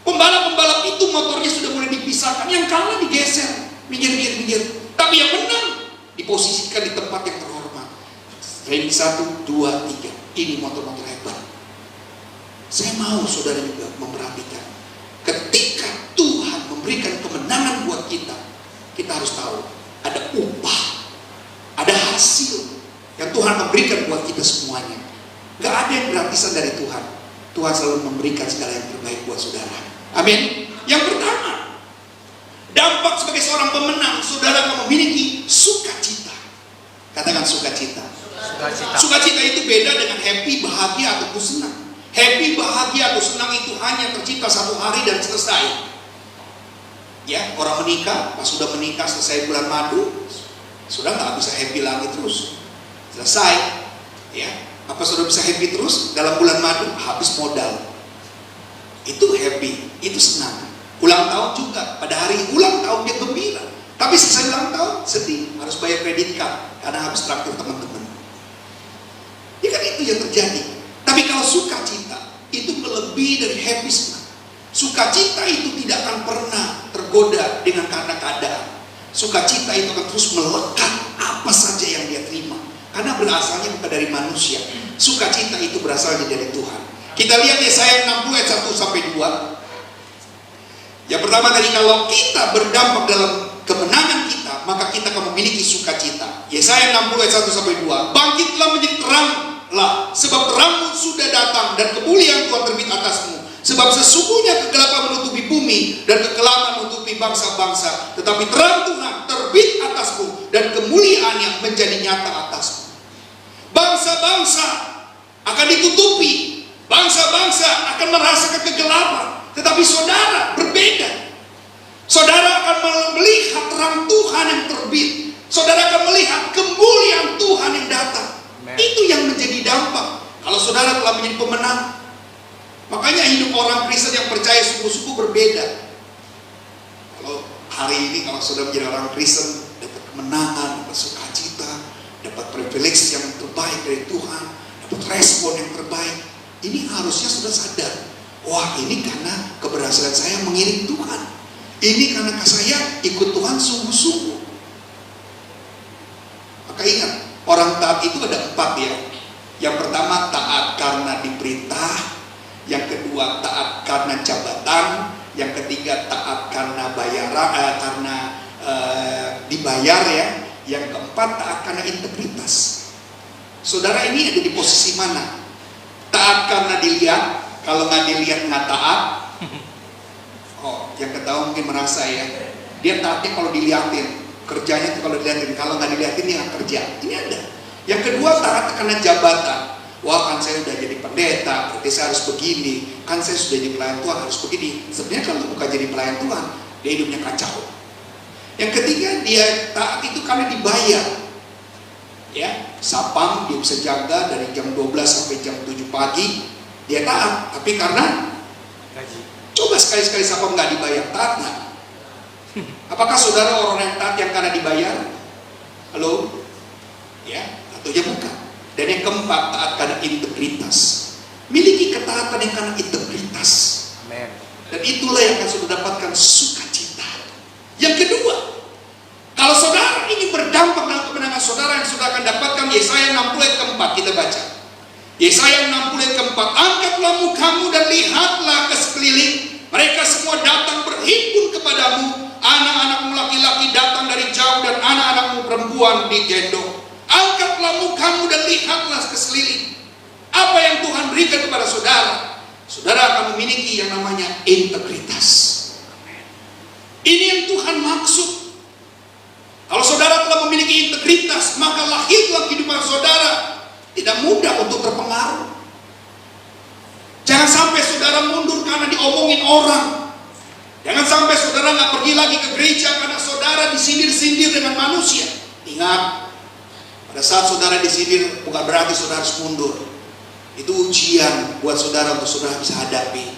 Pembalap-pembalap itu motornya sudah mulai dipisahkan. Yang kalah digeser, minggir. Tapi yang menang diposisikan di tempat yang terhormat. Ranking 1, 2, 3. Ini motor-motor hebat. Saya mau saudara juga memperhatikan. Ketika Tuhan memberikan kemenangan buat kita, kita harus tahu ada upah, hasil yang Tuhan memberikan buat kita semuanya. Gak ada yang gratisan dari Tuhan. Tuhan selalu memberikan segala yang terbaik buat saudara. Amin. Yang pertama, dampak sebagai seorang pemenang, saudara akan memiliki sukacita. Katakan sukacita. Sukacita itu beda dengan happy, bahagia, atau senang. Happy, bahagia, atau senang itu hanya tercipta satu hari dan selesai. Ya, orang menikah, pas sudah menikah selesai bulan madu, sudah nggak bisa happy lagi terus. Selesai, ya. Apa sudah bisa happy terus dalam bulan madu? Habis modal. Itu happy, itu senang. Ulang tahun juga, pada hari ulang tahun dia gembira. Tapi selesai ulang tahun sedih, harus bayar kredit card karena habis traktir teman-teman. Ya kan itu yang terjadi. Tapi kalau sukacita itu melebihi dari happy senang. Sukacita itu tidak akan pernah tergoda dengan karena keadaan. Sukacita itu akan terus melekat apa saja yang dia terima. Karena berasalnya bukan dari manusia. Sukacita itu berasalnya dari Tuhan. Kita lihat Yesaya 60 ayat 1 sampai 2. Yang pertama tadi, kalau kita berdampak dalam kemenangan kita, maka kita akan memiliki sukacita. Yesaya 60 ayat 1 sampai 2. Bangkitlah menjadi teranglah, sebab terangmu sudah datang dan kemuliaan Tuhan terbit atasmu. Sebab sesungguhnya kegelapan menutupi bumi dan kekelaman menutupi bangsa-bangsa, tetapi terang Tuhan terbit atasmu dan kemuliaannya menjadi nyata atasmu. Bangsa-bangsa akan ditutupi, bangsa-bangsa akan merasakan kegelapan, tetapi saudara berbeda. Saudara akan melihat terang Tuhan yang terbit. Saudara akan melihat kemuliaan Tuhan yang datang. Itu yang menjadi dampak kalau saudara telah menjadi pemenang. Makanya hidup orang Kristen yang percaya sungguh-sungguh berbeda. Kalau hari ini kalau saudara menjadi orang Kristen, dapat kemenangan, dapat sukacita, dapat privilege yang terbaik dari Tuhan, dapat respon yang terbaik. Ini harusnya sudah sadar, wah ini karena keberhasilan saya mengiring Tuhan. Ini karena saya ikut Tuhan sungguh-sungguh. Maka ingat, orang taat itu ada 4 ya. Yang pertama taat karena diperintah. Yang kedua taat karena jabatan. Yang ketiga taat karena dibayar ya. Yang keempat taat karena integritas. Saudara ini ada di posisi mana? Taat karena dilihat. Kalau nggak dilihat nggak taat. Oh, yang ketahui mungkin merasa ya, dia taatnya kalau dilihatin, kerjanya tuh kalau dilihatin. Kalau nggak dilihatin dia nggak kerja. Ini ada. Yang kedua taat karena jabatan. Wah kan saya udah jadi pendeta, berarti saya harus begini. Kan saya sudah jadi pelayan Tuhan, harus begini. Sebenarnya kalau bukan jadi pelayan Tuhan, dia hidupnya kacau. Yang ketiga dia taat itu karena dibayar. Ya, sapam dia bisa jaga dari jam 12 sampai jam 7 pagi. Dia taat, tapi karena gaji. Coba sekali-sekali sapam nggak dibayar, taat nggak? Apakah saudara orang yang taat yang karena dibayar? Halo? Ya, atau ya bukan? Dan yang keempat, taat karena integritas. Miliki ketaatan yang karena integritas. Amen. Dan itulah yang akan saudara dapatkan sukacita. Yang kedua, kalau saudara ingin berdampak dalam kemenangan saudara, yang saudara akan dapatkan Yesaya 60 ayat keempat, kita baca. Yesaya 60 ayat keempat, angkatlah mukamu dan lihatlah ke sekeliling. Mereka semua datang berhimpun kepadamu. Anak-anakmu laki-laki datang dari jauh dan anak-anakmu perempuan digendong. Angkatlah mukamu dan lihatlah ke sekeliling. Apa yang Tuhan berikan kepada saudara? Saudara akan memiliki yang namanya integritas. Ini yang Tuhan maksud. Kalau saudara telah memiliki integritas, maka lahirlah kehidupan saudara tidak mudah untuk terpengaruh. Jangan sampai saudara mundur karena diomongin orang. Jangan sampai saudara nggak pergi lagi ke gereja karena saudara disindir-sindir dengan manusia. Ingat, pada saat saudara disindir bukan berarti saudara harus mundur. Itu ujian buat saudara untuk saudara bisa hadapi.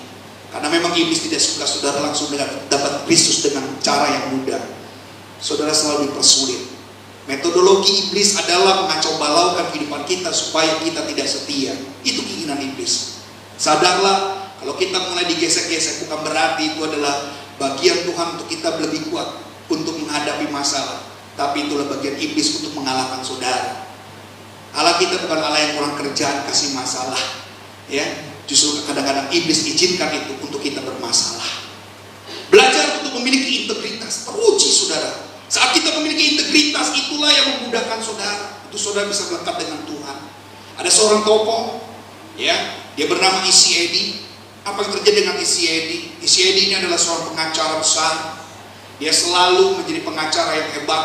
Karena memang iblis tidak suka saudara langsung dapat Kristus dengan cara yang mudah. Saudara selalu dipersulit. Metodologi iblis adalah mengacau balaukan kehidupan kita supaya kita tidak setia. Itu keinginan iblis. Sadarlah, kalau kita mulai digesek-gesek bukan berarti itu adalah bagian Tuhan untuk kita lebih kuat untuk menghadapi masalah. Tapi itulah bagian iblis untuk mengalahkan saudara. Allah kita bukan Allah yang kurang kerjaan kasih masalah, ya. Justru kadang-kadang iblis izinkan itu untuk kita bermasalah. Belajar untuk memiliki integritas, teruji saudara. Saat kita memiliki integritas, itulah yang memudahkan saudara. itu saudara bisa melekat dengan Tuhan. Ada seorang tokoh, ya, dia bernama Issy Eddy. Apa yang terjadi dengan Issy Eddy? Issy Eddy ini adalah seorang pengacara besar. Dia selalu menjadi pengacara yang hebat.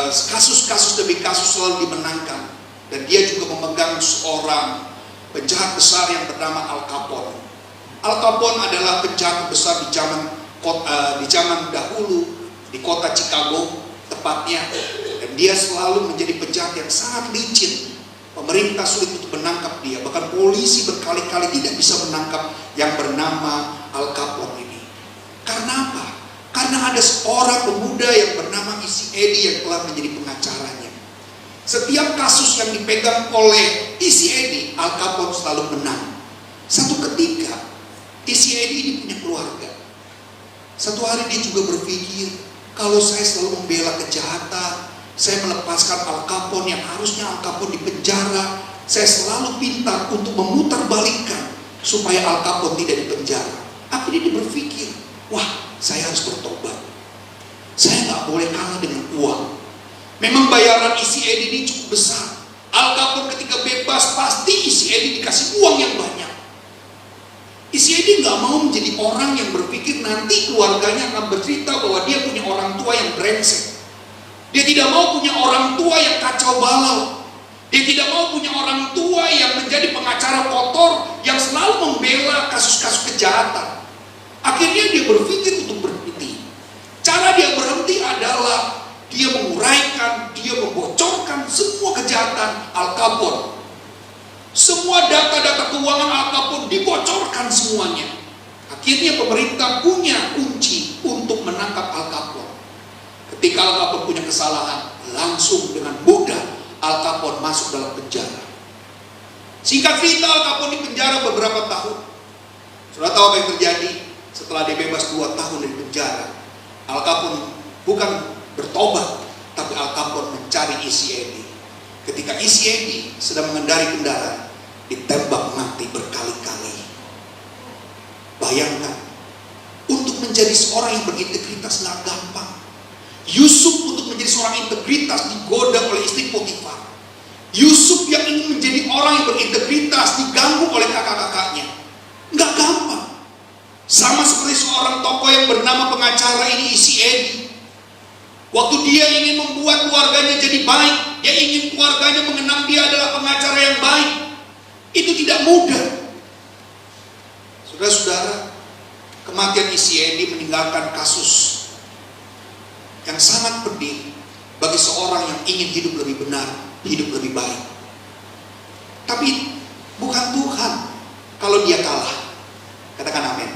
Kasus-kasus demi kasus selalu dimenangkan. Dan dia juga memegang seorang penjahat besar yang bernama Al Capone. Al Capone adalah penjahat besar di zaman dahulu di kota Chicago tepatnya. Dan dia selalu menjadi penjahat yang sangat licin. Pemerintah sulit untuk menangkap dia. Bahkan polisi berkali-kali tidak bisa menangkap yang bernama Al Capone ini. Karena apa? Karena ada seorang pemuda yang bernama Issy Eddy yang telah menjadi pengacaranya. Setiap kasus yang dipegang oleh Issy Eddy, Al Capone selalu menang. Satu ketika, Issy Eddy ini punya keluarga. Satu hari dia juga berpikir, kalau saya selalu membela kejahatan, saya melepaskan Al Capone yang harusnya Al Capone di penjara, saya selalu pintar untuk memutarbalikkan supaya Al Capone tidak di penjara. Akhirnya dia berpikir, wah, saya harus bertobat. Saya nggak boleh kalah dengan uang. Memang bayaran Issy Eddy ini cukup besar. Al Capone ketika bebas pasti Issy Eddy dikasih uang yang banyak. Issy Eddy nggak mau menjadi orang yang berpikir nanti keluarganya akan bercerita bahwa dia punya orang tua yang brengsek. Dia tidak mau punya orang tua yang kacau balau. Dia tidak mau punya orang tua yang menjadi pengacara kotor yang selalu membela kasus-kasus kejahatan. Akhirnya dia berpikir untuk berhenti. Cara dia berhenti adalah dia menguraikan, dia membocorkan semua kejahatan Al Capone. Semua data-data keuangan Al Capone dibocorkan semuanya. Akhirnya pemerintah punya kunci untuk menangkap Al Capone. Ketika Al Capone punya kesalahan, langsung dengan mudah Al Capone masuk dalam penjara. Singkat cerita, Al Capone di penjara beberapa tahun. Sudah tahu apa yang terjadi? Setelah dia bebas 2 tahun dari penjara, Al Capone bukan bertobat, tapi Al Capone mencari Issy Eddy. Ketika Issy Eddy sedang mengendarai kendaraan, ditembak mati berkali-kali. Bayangkan, untuk menjadi seorang yang berintegritas nggak gampang. Yusuf untuk menjadi seorang integritas digoda oleh istri Potifar. Yusuf yang ingin menjadi orang yang berintegritas diganggu oleh kakak-kakaknya. Nggak gampang. Sama seperti seorang tokoh yang bernama pengacara ini, Issy Eddy. Waktu dia ingin membuat keluarganya jadi baik, dia ingin keluarganya mengenang dia adalah pengacara yang baik. Itu tidak mudah. Saudara-saudara, kematian Issy Eddy meninggalkan kasus yang sangat pedih bagi seorang yang ingin hidup lebih benar, hidup lebih baik. Tapi bukan Tuhan kalau dia kalah. Katakan amin.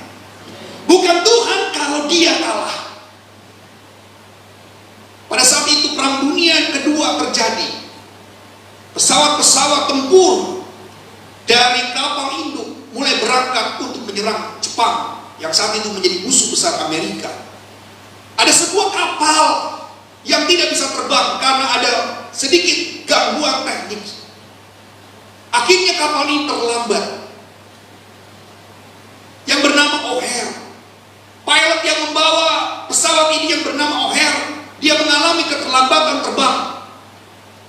Bukan Tuhan kalau dia kalah. Pada saat itu perang dunia yang kedua terjadi. Pesawat-pesawat tempur dari kapal induk mulai berangkat untuk menyerang Jepang yang saat itu menjadi musuh besar Amerika. Ada sebuah kapal yang tidak bisa terbang karena ada sedikit gangguan teknik. Akhirnya kapal ini terlambat. Yang bernama O'Hare, pilot yang membawa pesawat ini yang bernama O'Hare, dia mengalami keterlambatan terbang.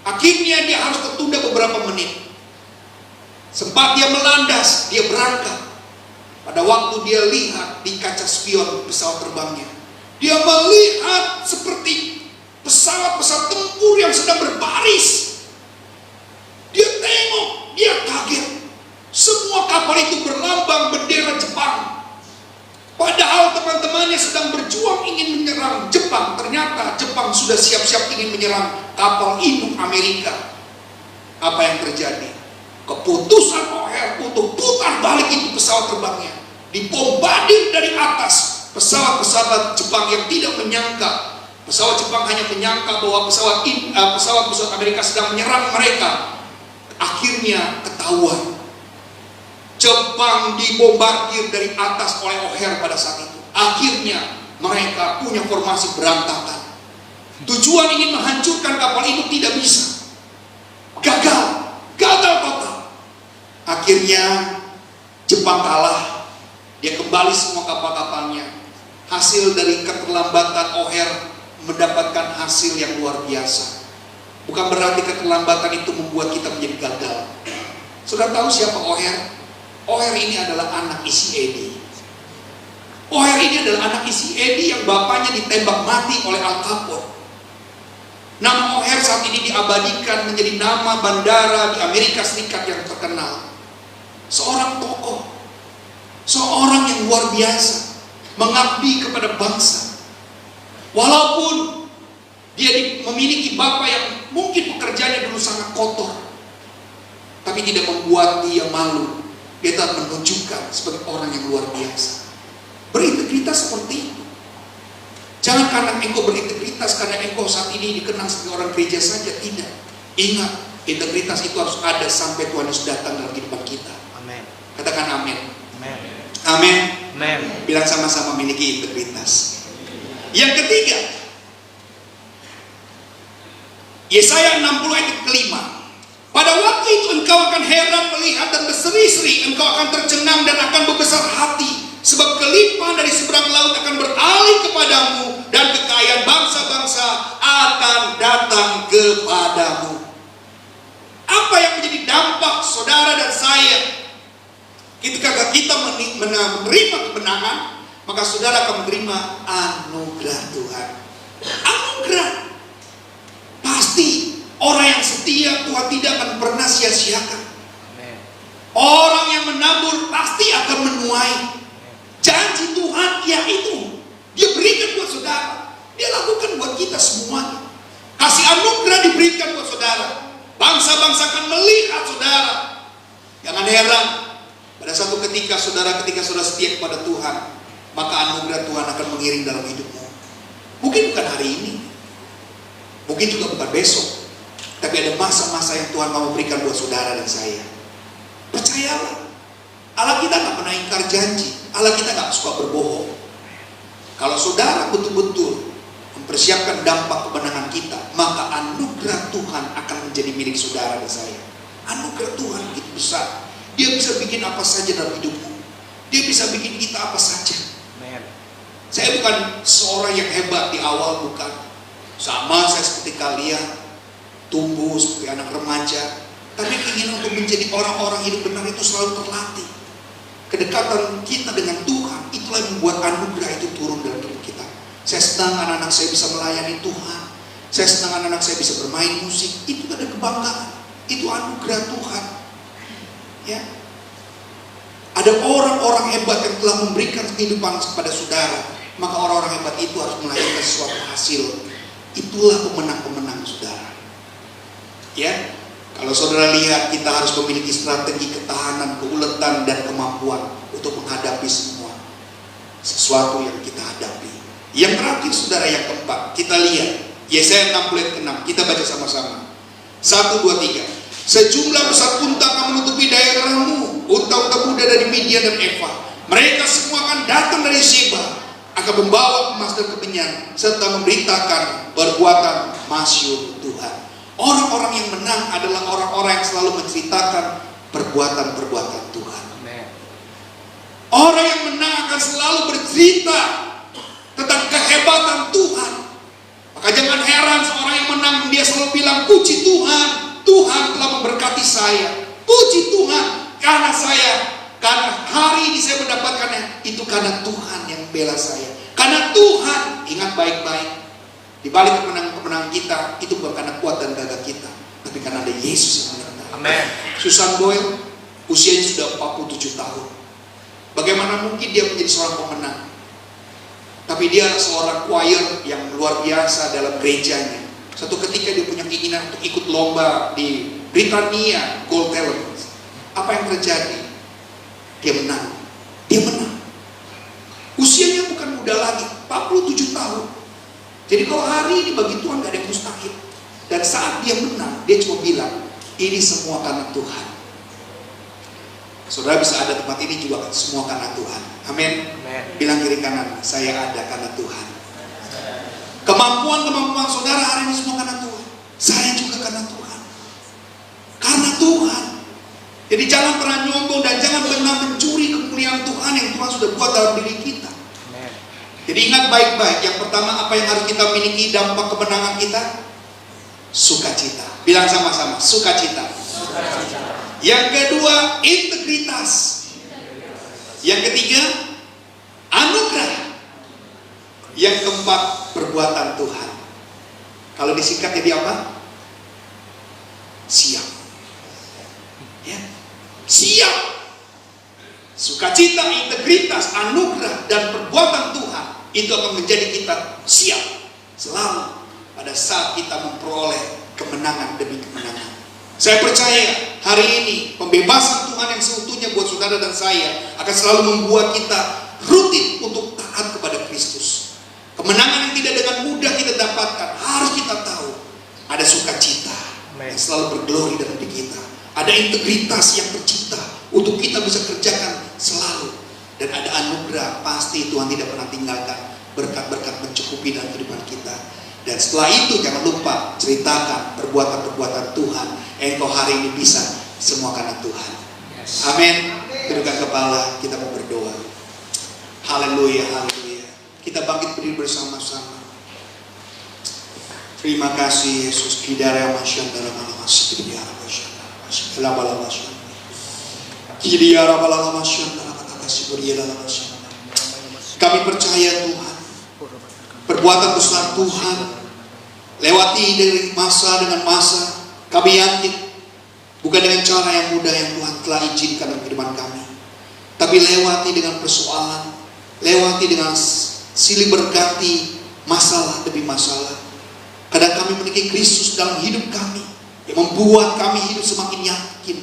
Akhirnya dia harus tertunda beberapa menit. Sempat dia melandas, dia berangkat. Pada waktu dia lihat di kaca spion pesawat terbangnya, dia melihat seperti pesawat-pesawat tempur yang sedang berbaris. Dia tengok, dia kaget. Semua kapal itu berlambang bendera Jepang. Padahal teman-temannya sedang berjuang ingin menyerang Jepang. Ternyata Jepang sudah siap-siap ingin menyerang kapal induk Amerika. Apa yang terjadi? Keputusan O'Hare untuk putar balik itu pesawat terbangnya. Dibombardir dari atas pesawat-pesawat Jepang yang tidak menyangka. Pesawat Jepang hanya menyangka bahwa pesawat Amerika sedang menyerang mereka. Akhirnya ketahuan. Jepang dibombardir dari atas oleh O'Hare pada saat itu. Akhirnya mereka punya formasi berantakan. Tujuan ingin menghancurkan kapal itu tidak bisa. Gagal total. Akhirnya Jepang kalah. Dia kembali semua kapal-kapalnya. Hasil dari keterlambatan O'Hare mendapatkan hasil yang luar biasa. Bukan berarti keterlambatan itu membuat kita menjadi gagal. Sudah tahu siapa Oher? Oher ini adalah anak isi Edi. Oher ini adalah anak isi Edi yang bapaknya ditembak mati oleh Al Capone. Nama Oher saat ini diabadikan menjadi nama bandara di Amerika Serikat yang terkenal. Seorang tokoh, seorang yang luar biasa, mengabdi kepada bangsa. Walaupun dia memiliki bapak yang mungkin pekerjaannya dulu sangat kotor, tapi tidak membuat dia malu. Dia tetap menunjukkan sebagai orang yang luar biasa. Berintegritas seperti itu. Jangan karena engkau berintegritas, karena engkau saat ini dikenal sebagai orang gereja saja. Tidak. Ingat, integritas itu harus ada sampai Tuhan Yesus datang dalam kehidupan kita. Amin. Katakan amin. Amin. Amin. Amin. Bilang sama-sama memiliki integritas. Yang ketiga, Yesaya 60 ayat kelima. Pada waktu itu engkau akan heran melihat dan berseri-seri, engkau akan tercengang dan akan berbesar hati, sebab kelimpahan dari seberang laut akan beralih kepadamu dan kekayaan bangsa-bangsa akan datang kepadamu. Apa yang menjadi dampak saudara dan saya ketika kita menerima kemenangan? Maka saudara akan menerima anugerah Tuhan. Anugerah. Pasti orang yang setia Tuhan tidak akan pernah sia-siakan. Orang yang menabur pasti akan menuai. Janji Tuhan ya itu Dia berikan buat saudara. Dia lakukan buat kita semuanya. Kasih anugerah diberikan buat saudara. Bangsa-bangsa akan melihat saudara. Jangan heran, pada satu ketika saudara setia kepada Tuhan, maka anugerah Tuhan akan mengiring dalam hidupmu. Mungkin bukan hari ini, mungkin juga bukan besok, tapi ada masa-masa yang Tuhan mau berikan buat saudara dan saya. Percayalah, Allah kita gak pernah ingkar janji. Allah kita gak suka berbohong. Kalau saudara betul-betul mempersiapkan dampak kemenangan kita, maka anugerah Tuhan akan menjadi milik saudara dan saya. Anugerah Tuhan itu besar. Dia bisa bikin apa saja dalam hidupmu. Dia bisa bikin kita apa saja. Saya bukan seorang yang hebat di awal, bukan. Sama saya seperti kalian, tumbuh seperti anak remaja. Tapi keinginan untuk menjadi orang-orang hidup benar itu selalu terlatih. Kedekatan kita dengan Tuhan, itulah yang membuat anugerah itu turun dalam hidup kita. Saya senang anak-anak saya bisa melayani Tuhan. Saya senang anak-anak saya bisa bermain musik. Itu ada kebanggaan. Itu anugerah Tuhan. Ya. Ada orang-orang hebat yang telah memberikan kehidupan kepada saudara. Maka orang-orang hebat itu harus melahirkan sesuatu hasil. Itulah pemenang-pemenang saudara. Ya. Kalau saudara lihat, kita harus memiliki strategi ketahanan, keuletan, dan kemampuan untuk menghadapi semua sesuatu yang kita hadapi. Yang terakhir saudara, yang keempat, kita lihat Yesaya 60 ayat 6. Kita baca sama-sama. 1, 2, 3. Sejumlah besar unta akan menutupi daerahmu, unta-unta muda dari Midian dan Eva. Mereka semua akan datang dari Sheba, akan membawa emas dan kemenyan, serta memberitakan perbuatan masyhur Tuhan. Orang-orang yang menang adalah orang-orang yang selalu menceritakan perbuatan-perbuatan Tuhan. Orang yang menang akan selalu bercerita tentang kehebatan Tuhan. Maka jangan heran seorang yang menang, dia selalu bilang, puji Tuhan, Tuhan telah memberkati saya. Puji Tuhan, karena hari ini saya mendapatkannya, itu karena Tuhan yang membela saya. Karena Tuhan, ingat baik-baik, di balik kemenangan kita, itu bukan karena kuat dan gagah kita, tapi karena ada Yesus yang menyertai. Amin. Susan Boyle, usianya sudah 47 tahun. Bagaimana mungkin dia menjadi seorang pemenang? Tapi dia seorang choir yang luar biasa dalam gerejanya. Satu ketika dia punya keinginan untuk ikut lomba di Britania Gold Talent. Apa yang terjadi? Dia menang. Dia menang. Usianya bukan muda lagi, 47 tahun. Jadi kalau hari ini bagi Tuhan gak ada yang mustahil. Dan saat dia menang, dia cuma bilang, ini semua karena Tuhan. Saudara bisa ada tempat ini juga semua karena Tuhan. Amin. Bilang kiri kanan, saya ada karena Tuhan. Kemampuan saudara hari ini semua karena Tuhan. Saya juga karena Tuhan. Karena Tuhan. Jadi jangan pernah nyombong dan jangan pernah mencuri kemuliaan Tuhan yang Tuhan sudah buat dalam diri kita. Jadi ingat baik-baik, yang pertama apa yang harus kita miliki dampak kemenangan kita? Sukacita. Bilang sama-sama, sukacita. Yang kedua, integritas. Yang ketiga, anugerah. Yang keempat, perbuatan Tuhan. Kalau disingkat jadi apa? Siap. Ya. Siap. Sukacita, integritas, anugerah, dan perbuatan Tuhan itu akan menjadi kita siap selalu pada saat kita memperoleh kemenangan demi kemenangan. Saya percaya hari ini pembebasan Tuhan yang seutuhnya buat saudara dan saya akan selalu membuat kita rutin untuk taat kepada Kristus. Kemenangan yang tidak dengan mudah kita dapatkan, harus kita tahu ada sukacita yang selalu berglori dalam diri kita. Ada integritas yang tercipta untuk kita bisa kerjakan selalu. Dan ada anugerah, pasti Tuhan tidak pernah tinggalkan berkat-berkat mencukupi dalam kehidupan kita. Dan setelah itu jangan lupa ceritakan perbuatan-perbuatan Tuhan. Engkau hari ini bisa semua karena Tuhan. Amin. Tundukkan kepala, kita mau berdoa. Haleluya, haleluya. Kita bangkit berdiri bersama-sama. Terima kasih Yesus. Kidara masyandara malamasih kidara masyandara masyandara masyandara kidara masyandara masyandara masyandara. Kami percaya Tuhan, perbuatan besar Tuhan lewati dari masa dengan masa. Kami yakin bukan dengan cara yang mudah yang Tuhan telah izinkan dalam kehidupan kami, tapi lewati dengan persoalan, lewati dengan silih berganti masalah demi masalah. Kadang kami memiliki Kristus dalam hidup kami yang membuat kami hidup semakin yakin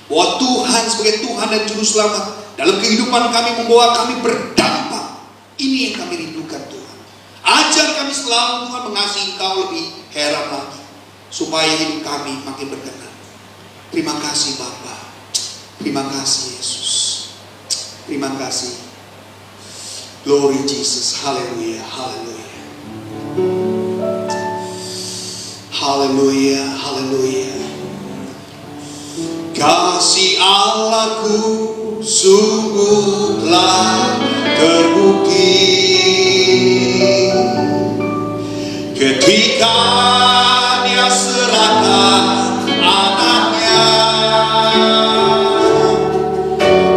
bahwa Tuhan sebagai Tuhan dan Juru Selamat dalam kehidupan kami membawa kami berdampak. Ini yang kami rindukan Tuhan. Ajar kami selalu Tuhan mengasihi Engkau lebih heran lagi, supaya hidup kami makin berkenan. Terima kasih Bapa. Terima kasih Yesus. Terima kasih. Glory Jesus. Haleluya. Haleluya. Haleluya. Haleluya. Kasih Allahku sungguhlah terbukti ketika Dia serahkan anaknya.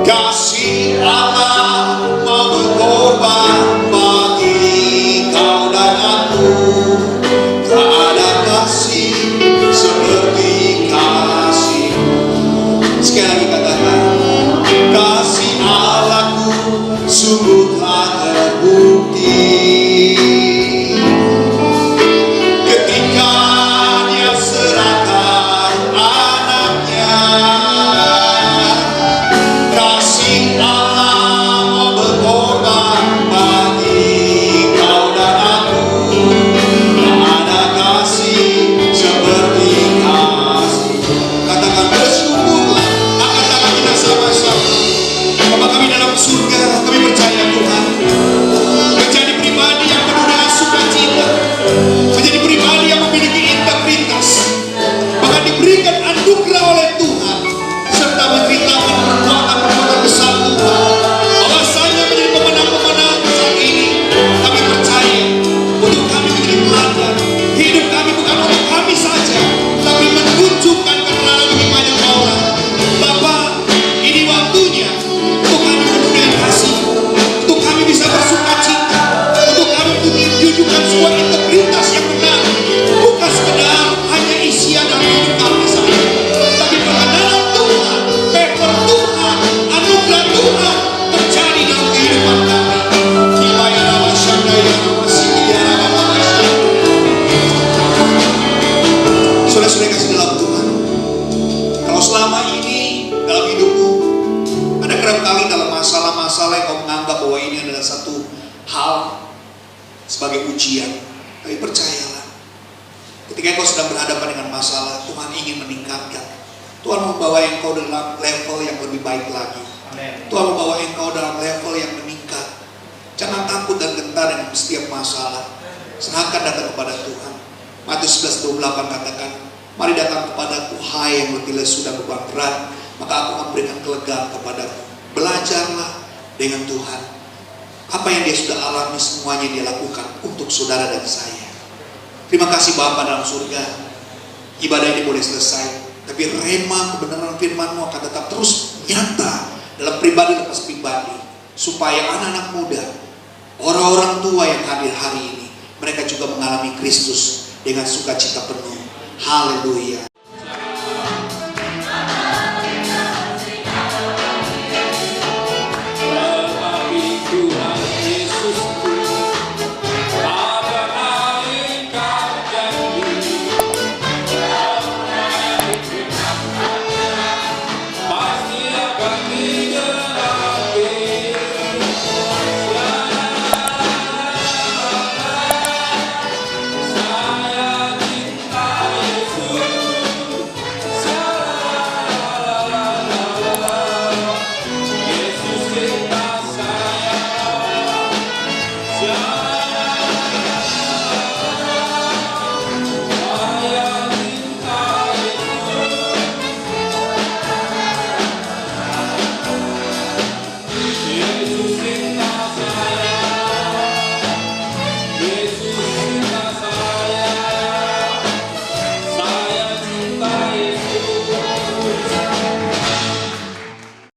Kasih Allah mau berkorban bagi kau dan aku. Tak ada kasih seperti kasih-Mu. Sekali lagi katakan, kasih Allahku sungguhlah terbukti ketika Dia serahkan anaknya. Kasih Allah mau berkorban bagi kau dan aku. Tak ada kasih seperti kasih. Katakan bersyukurlah, angkat tangan kita sama-sama. Bapa kami dalam surga, kami percaya Tuhan, menjadi pribadi yang penuh dengan sukacita, menjadi pribadi yang memiliki integritas, bahkan diberikan anugerah oleh Tuhan, serta menceritakan perbuatan-perbuatan besar Tuhan. Bahwasanya menjadi pemenang-pemenang saat ini, kami percaya untuk kami menjadi teladan. Hidup kami bukan untuk kami saja, tapi menunjukkan kebenaran bagi banyak orang. Bapa, ini waktunya untuk kami penuh dengan kasih, untuk kami bisa bersukacita, untuk kami menunjukkan sebuah integritas yang benar, bukan sekedar hanya isian dalam hidup kami saja, tapi kebenaran Tuhan, favor Tuhan, anugerah Tuhan terjadi dalam kehidupan kami. Dibayar masyandaya masih Saudara-saudara kasih dalam Tuhan, kalau selama ini dalam hidupmu ada kerap kali dalam masalah-masalah yang kau menganggap bahwa ini adalah satu hal sebagai ujian, tapi percayalah, ketika engkau sedang berhadapan dengan masalah, Tuhan ingin meningkatkan. Tuhan membawa engkau dalam level yang lebih baik lagi. Tuhan membawa engkau dalam level yang meningkat. Jangan takut dan gentar dengan setiap masalah. Serahkan datang kepada Tuhan. Matius 11:28 katakan, mari datang kepadaku hai yang letih lesu dan beban berat, maka aku akan berikan kelegaan kepadamu. Belajarlah dengan Tuhan. Apa yang dia sudah alami semuanya dia lakukan untuk saudara dan saya. Terima kasih Bapa dalam surga. Ibadah ini boleh selesai, tapi rema kebenaran firman-Mu akan tetap terus nyata dalam pribadi lepas pribadi, supaya anak-anak muda, orang-orang tua yang hadir hari ini, mereka juga mengalami Kristus dengan sukacita penuh. Haleluya.